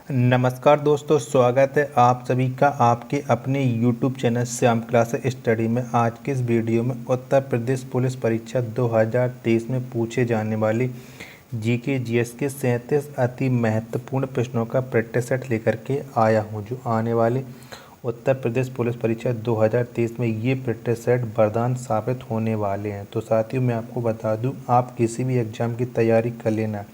नमस्कार दोस्तों, स्वागत है आप सभी का आपके अपने YouTube channel Shyam classes study में। आज के इस वीडियो में उत्तर प्रदेश पुलिस परीक्षा 2023 में पूछे जाने वाली जीके जीएस के 37 अति महत्वपूर्ण प्रश्नों का प्रैक्टिस सेट लेकर के आया हूं। जो आने वाले उत्तर प्रदेश पुलिस परीक्षा 2023 में ये प्रैक्टिस सेट वरदान साबित होने वाले हैं। तो साथियों, मैं आपको बता दूँ, आप किसी भी एग्ज़ाम की तैयारी कर लेना।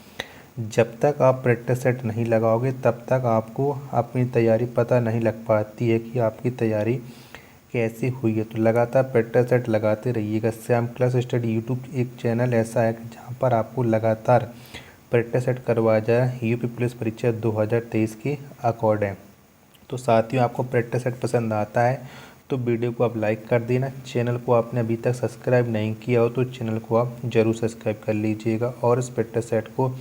जब तक आप प्रैक्टिस सेट नहीं लगाओगे तब तक आपको अपनी तैयारी पता नहीं लग पाती है कि आपकी तैयारी कैसी हुई है। तो लगातार प्रैक्टिस सेट लगाते रहिएगा। श्याम क्लास स्टडी यूट्यूब एक चैनल ऐसा है जहां पर आपको लगातार प्रैक्टिस सेट करवाया जाए यूपी पुलिस परीक्षा 2023 के अकॉर्डिंग। तो साथियों, आपको प्रैक्टिस सेट पसंद आता है तो वीडियो को आप लाइक कर देना। चैनल को आपने अभी तक सब्सक्राइब नहीं किया हो तो चैनल को आप ज़रूर सब्सक्राइब कर लीजिएगा और इस प्रैक्टिस सेट को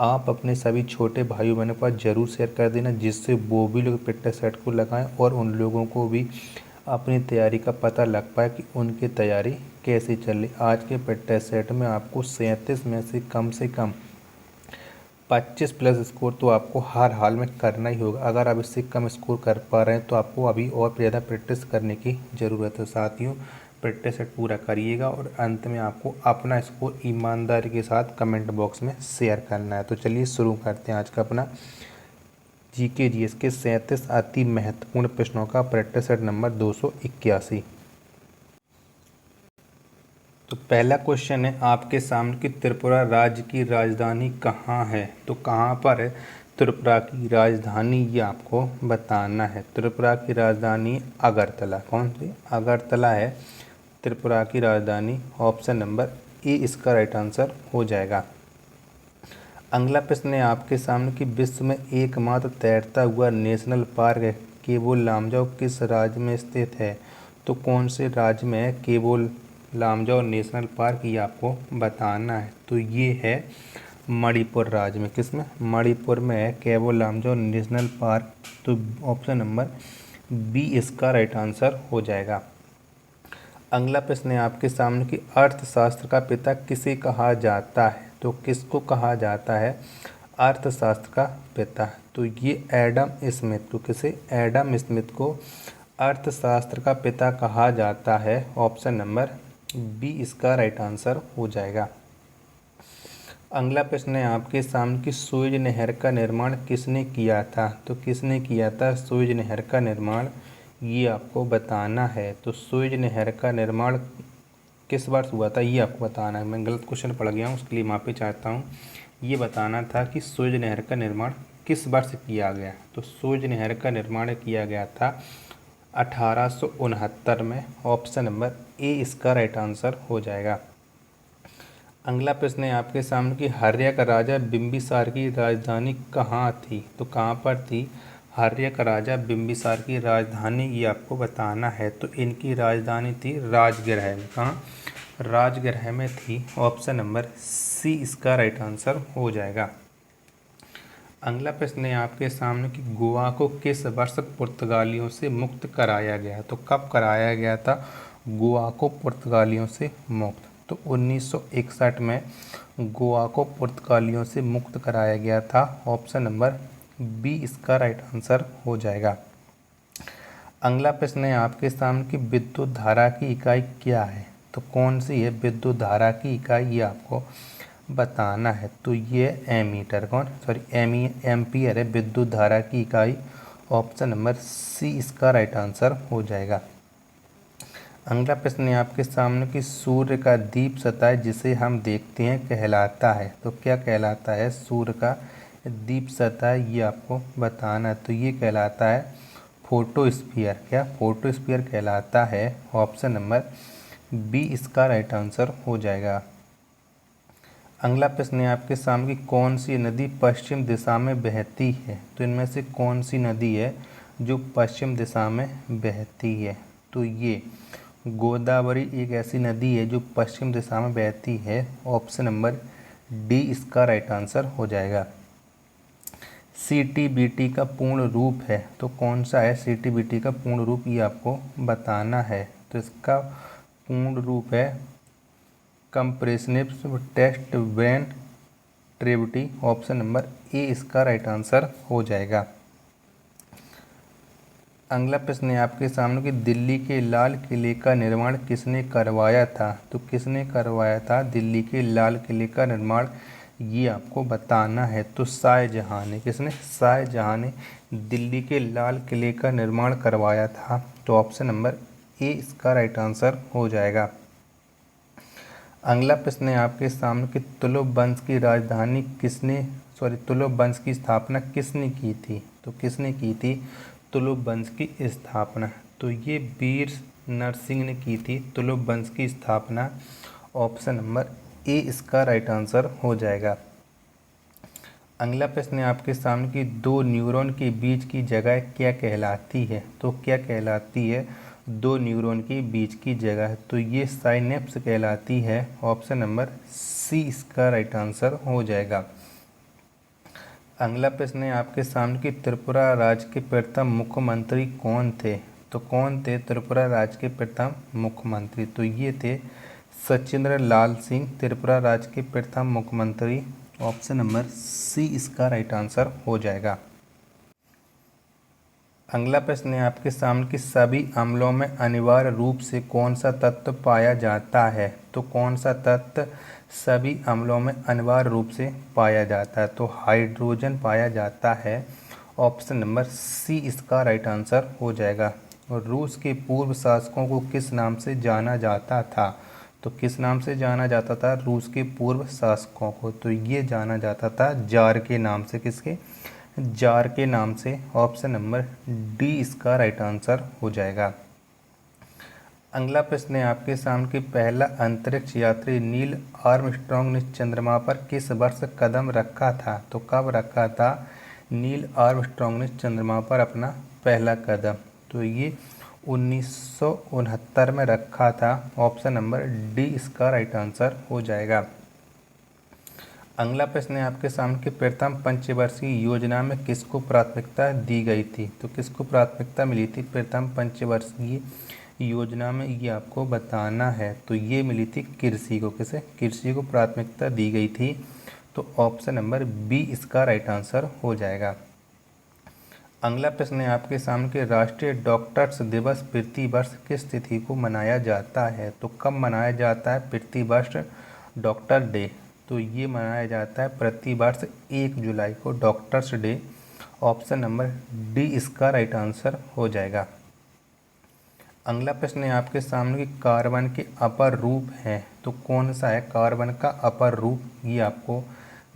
आप अपने सभी छोटे भाई बहनों के पास ज़रूर शेयर कर देना, जिससे वो भी लोग प्रैक्टिस सेट को लगाएं और उन लोगों को भी अपनी तैयारी का पता लग पाए कि उनकी तैयारी कैसी चल रही। आज के प्रैक्टिस सेट में आपको 37 में से कम 25 प्लस स्कोर तो आपको हर हाल में करना ही होगा। अगर आप इससे कम स्कोर कर पा रहे हैं तो आपको अभी और ज़्यादा प्रैक्टिस करने की ज़रूरत है। साथियों, प्रैक्टिस सेट पूरा करिएगा और अंत में आपको अपना स्कोर ईमानदारी के साथ कमेंट बॉक्स में शेयर करना है। तो चलिए शुरू करते हैं आज का अपना जीके जीएस के 37 अति महत्वपूर्ण प्रश्नों का प्रैक्टिस सेट नंबर 281। तो पहला क्वेश्चन है आपके सामने कि त्रिपुरा राज्य की राजधानी कहाँ है। तो कहाँ पर है त्रिपुरा की राजधानी, ये आपको बताना है। त्रिपुरा की राजधानी अगरतला। कौन सी? अगरतला है त्रिपुरा की राजधानी। ऑप्शन नंबर ए इसका राइट आंसर हो जाएगा। अगला प्रश्न है आपके सामने कि विश्व में एकमात्र तैरता हुआ नेशनल पार्क केवोल लामजाओ किस राज्य में स्थित है। तो कौन से राज्य में है केवोल लामजाओ नेशनल पार्क, ये आपको बताना है। तो ये है मणिपुर राज्य में। किस में? मणिपुर में है केवोल लामजाओ नेशनल पार्क। तो ऑप्शन नंबर बी इसका राइट आंसर हो जाएगा। अगला प्रश्न है आपके सामने कि अर्थशास्त्र का पिता किसे कहा जाता है। तो किसको कहा जाता है अर्थशास्त्र का पिता? तो ये एडम स्मिथ को, किसे? एडम स्मिथ को अर्थशास्त्र का पिता कहा जाता है। ऑप्शन नंबर बी इसका राइट आंसर हो जाएगा। अगला प्रश्न है आपके सामने कि सुएज नहर का निर्माण किसने किया था। तो किसने किया था सुएज नहर का निर्माण, ये आपको बताना है। तो सुएज नहर का निर्माण किस वर्ष हुआ था, ये आपको बताना है। मैं गलत क्वेश्चन पढ़ गया हूँ, उसके लिए माफ़ी चाहता हूँ। ये बताना था कि सुएज नहर का निर्माण किस वर्ष किया गया। तो सुएज नहर का निर्माण किया गया था 1869 में। ऑप्शन नंबर ए इसका राइट आंसर हो जाएगा। अगला प्रश्न है आपके सामने कि हर्य का राजा बिंबिसार की राजधानी कहाँ थी। तो कहाँ पर थी हर्य का राजा बिंबिसार की राजधानी, ये आपको बताना है। तो इनकी राजधानी थी राजगृह में। कहाँ? राजगृह में थी। ऑप्शन नंबर सी इसका राइट आंसर हो जाएगा। अगला प्रश्न है आपके सामने कि गोवा को किस वर्ष पुर्तगालियों से मुक्त कराया गया। तो कब कराया गया था गोवा को पुर्तगालियों से मुक्त? तो 1961 में गोवा को पुर्तगालियों से मुक्त कराया गया था। ऑप्शन नंबर बी इसका राइट आंसर हो जाएगा। अगला प्रश्न है आपके सामने कि विद्युत धारा की इकाई क्या है। तो कौन सी है विद्युत धारा की इकाई, ये आपको बताना है। तो ये एमीटर, एम्पियर है विद्युत धारा की इकाई। ऑप्शन नंबर सी इसका राइट आंसर हो जाएगा। अगला प्रश्न है आपके सामने कि सूर्य का दीप सतह जिसे हम देखते हैं कहलाता है। तो क्या कहलाता है सूर्य का दीप सतह, ये आपको बताना है। तो ये कहलाता है फोटोस्फीयर। क्या? फोटोस्फीयर कहलाता है। ऑप्शन नंबर बी इसका राइट आंसर हो जाएगा। अगला प्रश्न है आपके सामने कि कौन सी नदी पश्चिम दिशा में बहती है। तो इनमें से कौन सी नदी है जो पश्चिम दिशा में बहती है। तो ये गोदावरी एक ऐसी नदी है जो पश्चिम दिशा में बहती है। ऑप्शन नंबर डी इसका राइट आंसर हो जाएगा। सीटीबीटी का पूर्ण रूप है। तो कौन सा है सीटीबीटी का पूर्ण रूप, ये आपको बताना है। तो इसका पूर्ण रूप है comprehensive test ban treaty. Option number A इसका राइट आंसर हो जाएगा। अगला प्रश्न है आपके सामने कि दिल्ली के लाल किले का निर्माण किसने करवाया था? तो किसने करवाया था दिल्ली के लाल किले का निर्माण, ये आपको बताना है। तो शाहजहाँ ने। किसने? शाहजहाँ ने दिल्ली के लाल किले का निर्माण करवाया था। तो ऑप्शन नंबर ए इसका राइट आंसर हो जाएगा। अगला प्रश्न है आपके सामने कि तुगलक वंश की राजधानी तुगलक वंश की स्थापना किसने की थी? तो किसने की थी तुगलक वंश की स्थापना? तो ये वीर नरसिंह ने की थी तुगलक वंश की स्थापना। ऑप्शन नंबर ए इसका राइट आंसर हो जाएगा। अगला प्रश्न है आपके सामने कि दो न्यूरॉन के बीच की जगह क्या कहलाती है? तो क्या कहलाती है दो न्यूरॉन के बीच की जगह? तो ये साइनेप्स कहलाती है। ऑप्शन नंबर सी इसका राइट आंसर हो जाएगा। अगला प्रश्न है आपके सामने कि त्रिपुरा राज्य के प्रथम मुख्यमंत्री कौन थे? तो कौन थे त्रिपुरा राज्य के प्रथम मुख्यमंत्री? तो ये थे सचिंद्र लाल सिंह, त्रिपुरा राज्य के प्रथम मुख्यमंत्री। ऑप्शन नंबर सी इसका राइट आंसर हो जाएगा। अगला प्रश्न है आपके सामने कि सभी अम्लों में अनिवार्य रूप से कौन सा तत्व पाया जाता है? तो कौन सा तत्व सभी अम्लों में अनिवार्य रूप से पाया जाता है? तो हाइड्रोजन पाया जाता है। ऑप्शन नंबर सी इसका राइट आंसर हो जाएगा। और रूस के पूर्व शासकों को किस नाम से जाना जाता था? तो किस नाम से जाना जाता था रूस के पूर्व शासकों को? तो ये जाना जाता था जार के नाम से। किसके? जार के नाम से। ऑप्शन नंबर डी इसका राइट आंसर हो जाएगा। अगला प्रश्न है आपके सामने कि पहला अंतरिक्ष यात्री नील आर्मस्ट्रॉन्ग ने चंद्रमा पर किस वर्ष कदम रखा था? तो कब रखा था नील आर्मस्ट्रॉन्ग ने चंद्रमा पर अपना पहला कदम? तो ये 1969 में रखा था। ऑप्शन नंबर डी इसका राइट आंसर हो जाएगा। अगला प्रश्न है आपके सामने कि प्रथम पंचवर्षीय योजना में किसको प्राथमिकता दी गई थी? तो किसको प्राथमिकता मिली थी प्रथम पंचवर्षीय योजना में, ये आपको बताना है। तो ये मिली थी कृषि को। किसे? कृषि को प्राथमिकता दी गई थी। तो ऑप्शन नंबर बी इसका राइट आंसर हो जाएगा। अगला प्रश्न है आपके सामने कि राष्ट्रीय डॉक्टर्स दिवस प्रतिवर्ष किस तिथि को मनाया जाता है? तो कब मनाया जाता है प्रतिवर्ष डॉक्टर डे? तो ये मनाया जाता है प्रतिवर्ष 1 जुलाई को doctors day. Option number D इसका राइट आंसर हो जाएगा। अगला प्रश्न है आपके सामने कि कार्बन के अपर रूप हैं, तो कौन सा है कार्बन का अपर रूप, ये आपको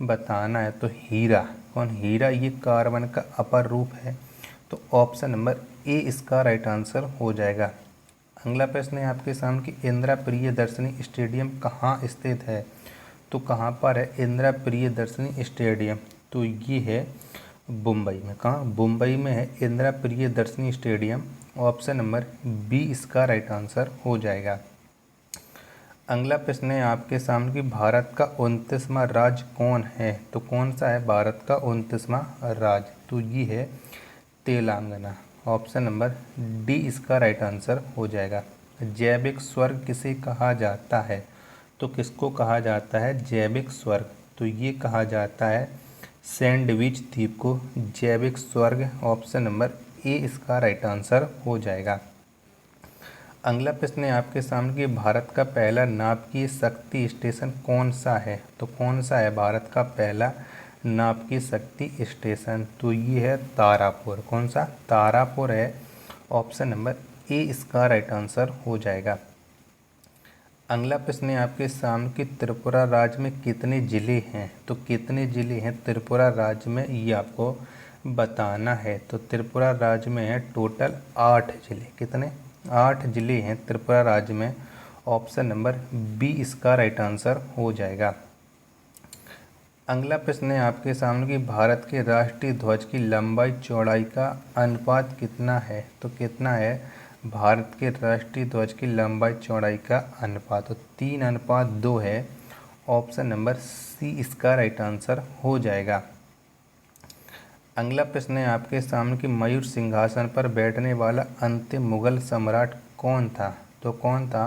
बताना है। तो हीरा। कौन? हीरा ये कार्बन का अपर रूप है। तो ऑप्शन नंबर ए इसका राइट आंसर हो जाएगा। अगला प्रश्न है आपके सामने कि इंदिरा प्रियदर्शनी स्टेडियम कहाँ स्थित है? तो कहाँ पर है इंदिरा प्रियदर्शनी स्टेडियम? तो ये है मुंबई में। कहाँ? मुंबई में है Indira Priyadarshini stadium. Option number B इसका राइट आंसर हो जाएगा। अगला प्रश्न है आपके सामने कि भारत का 29वां राज्य कौन है? तो कौन सा है भारत का 29वां राज्य? तो ये है तेलंगाना। ऑप्शन नंबर डी इसका राइट आंसर हो जाएगा। जैविक स्वर्ग किसे कहा जाता है? तो किसको कहा जाता है जैविक स्वर्ग? तो ये कहा जाता है सैंडविच द्वीप को जैविक स्वर्ग। ऑप्शन नंबर ए इसका राइट आंसर हो जाएगा। अगला प्रश्न है आपके सामने कि भारत का पहला नाभिकीय शक्ति स्टेशन कौन सा है? तो कौन सा है भारत का पहला नाभिकीय शक्ति स्टेशन? तो ये है तारापुर। कौन सा? तारापुर है। ऑप्शन नंबर ए इसका राइट आंसर हो जाएगा। अगला प्रश्न है आपके सामने कि त्रिपुरा राज्य में कितने ज़िले हैं? तो कितने ज़िले हैं त्रिपुरा राज्य में, ये आपको बताना है। तो त्रिपुरा राज्य में है टोटल 8 ज़िले। कितने? 8 ज़िले हैं त्रिपुरा राज्य में। ऑप्शन नंबर बी इसका राइट आंसर हो जाएगा। अगला प्रश्न है आपके सामने कि भारत के राष्ट्रीय ध्वज की लंबाई चौड़ाई का अनुपात कितना है? तो कितना है भारत के राष्ट्रीय ध्वज की लंबाई चौड़ाई का अनुपात? तो 3:2 है। ऑप्शन नंबर सी इसका राइट आंसर हो जाएगा। अगला प्रश्न है आपके सामने कि मयूर सिंहासन पर बैठने वाला अंतिम मुगल सम्राट कौन था? तो कौन था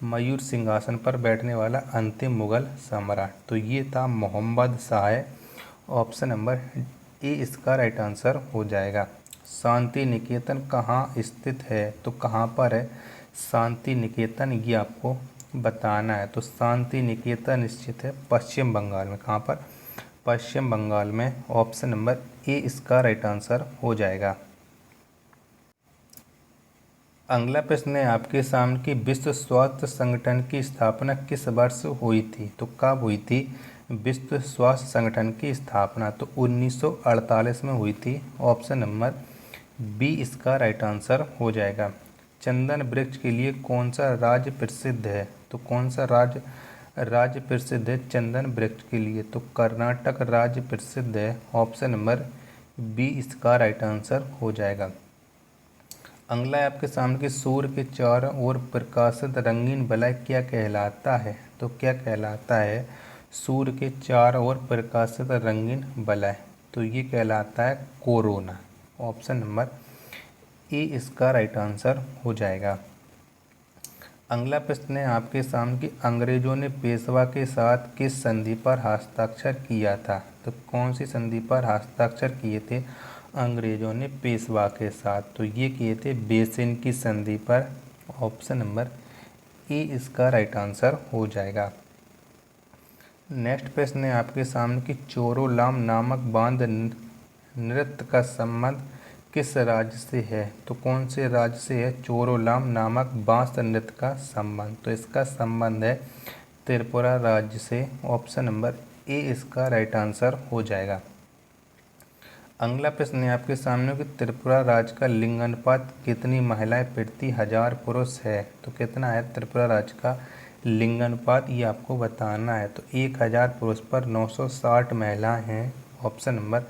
मयूर सिंहासन पर बैठने वाला अंतिम मुगल सम्राट? तो ये था Mohammad Shah. Option number A इसका राइट आंसर हो जाएगा। शांति निकेतन कहाँ स्थित है? तो कहाँ पर है शांति निकेतन, ये आपको बताना है। तो शांति निकेतन स्थित है पश्चिम बंगाल में। कहाँ पर? पश्चिम बंगाल में। ऑप्शन नंबर ए इसका राइट आंसर हो जाएगा। अगला प्रश्न है आपके सामने कि विश्व स्वास्थ्य संगठन की स्थापना किस वर्ष हुई थी? तो कब हुई थी विश्व स्वास्थ्य संगठन की स्थापना? तो 1948 में हुई थी। ऑप्शन नंबर बी इसका राइट आंसर हो जाएगा। चंदन वृक्ष के लिए कौन सा राज्य प्रसिद्ध है? तो कौन सा राज्य प्रसिद्ध है चंदन वृक्ष के लिए? तो कर्नाटक राज्य प्रसिद्ध है। ऑप्शन नंबर बी इसका राइट आंसर हो जाएगा। अगला है आपके सामने कि सूर्य के चारों ओर प्रकाशित रंगीन वलय क्या कहलाता है? तो क्या कहलाता है सूर्य के चारों ओर प्रकाशित रंगीन वलय? तो ये कहलाता है कोरोना। ऑप्शन नंबर ए इसका राइट आंसर हो जाएगा। अगला प्रश्न है आपके सामने कि अंग्रेजों ने पेशवा के साथ किस संधि पर हस्ताक्षर किया था? तो कौन सी संधि पर हस्ताक्षर किए थे अंग्रेजों ने पेशवा के साथ? तो ये किए थे बेसिन की संधि पर। ऑप्शन नंबर ए इसका राइट आंसर हो जाएगा। नेक्स्ट प्रश्न है आपके सामने कि चोरोलाम नामक बांध नृत्य का संबंध किस राज्य से है? तो कौन से राज्य से है चोरोलाम नामक बांस नृत्य का संबंध? तो इसका संबंध है त्रिपुरा राज्य से। ऑप्शन नंबर ए इसका राइट आंसर हो जाएगा। अगला प्रश्न है आपके सामने कि त्रिपुरा राज्य का लिंगानुपात कितनी महिलाएं प्रति 1000 पुरुष है? तो कितना है त्रिपुरा राज्य का लिंगानुपात, ये आपको बताना है। तो 1000 पुरुष पर 960 महिलाएं हैं। ऑप्शन नंबर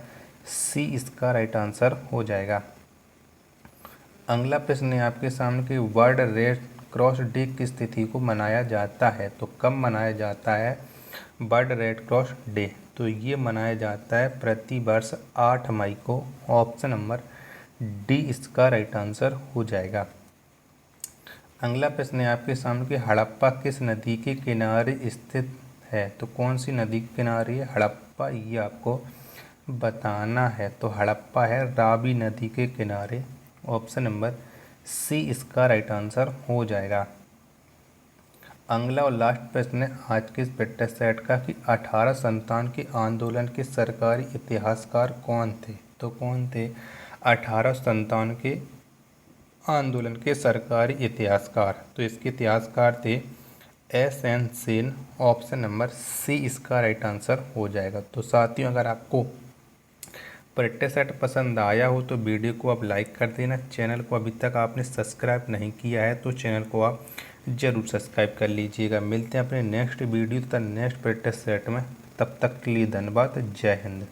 सी इसका राइट आंसर हो जाएगा। अगला प्रश्न है आपके सामने कि वर्ल्ड रेड क्रॉस डे किस तिथि को मनाया जाता है? तो कब मनाया जाता है वर्ल्ड रेड क्रॉस डे? तो ये मनाया जाता है प्रति वर्ष 8 मई को। ऑप्शन नंबर डी इसका राइट आंसर हो जाएगा। अगला प्रश्न है आपके सामने कि हड़प्पा किस नदी के किनारे स्थित है? तो कौन सी नदी के किनारे है हड़प्पा, ये आपको बताना है। तो हड़प्पा है रावी नदी के किनारे। ऑप्शन नंबर सी इसका राइट आंसर हो जाएगा। अगला और लास्ट प्रश्न है आज के इस पेट्टा सेट का कि 1857 के आंदोलन के सरकारी इतिहासकार कौन थे? तो कौन थे 1857 के आंदोलन के सरकारी इतिहासकार? तो इसके इतिहासकार थे S N. Sen. Option number C इसका राइट आंसर हो जाएगा। तो साथियों, अगर आपको पेट्टा सेट पसंद आया हो तो वीडियो को आप लाइक कर देना। चैनल को अभी तक आपने सब्सक्राइब नहीं किया है तो चैनल को आप ज़रूर सब्सक्राइब कर लीजिएगा। मिलते हैं अपने नेक्स्ट वीडियो तथा नेक्स्ट पेट्टा सेट में। तब तक के लिए धन्यवाद। जय हिंद।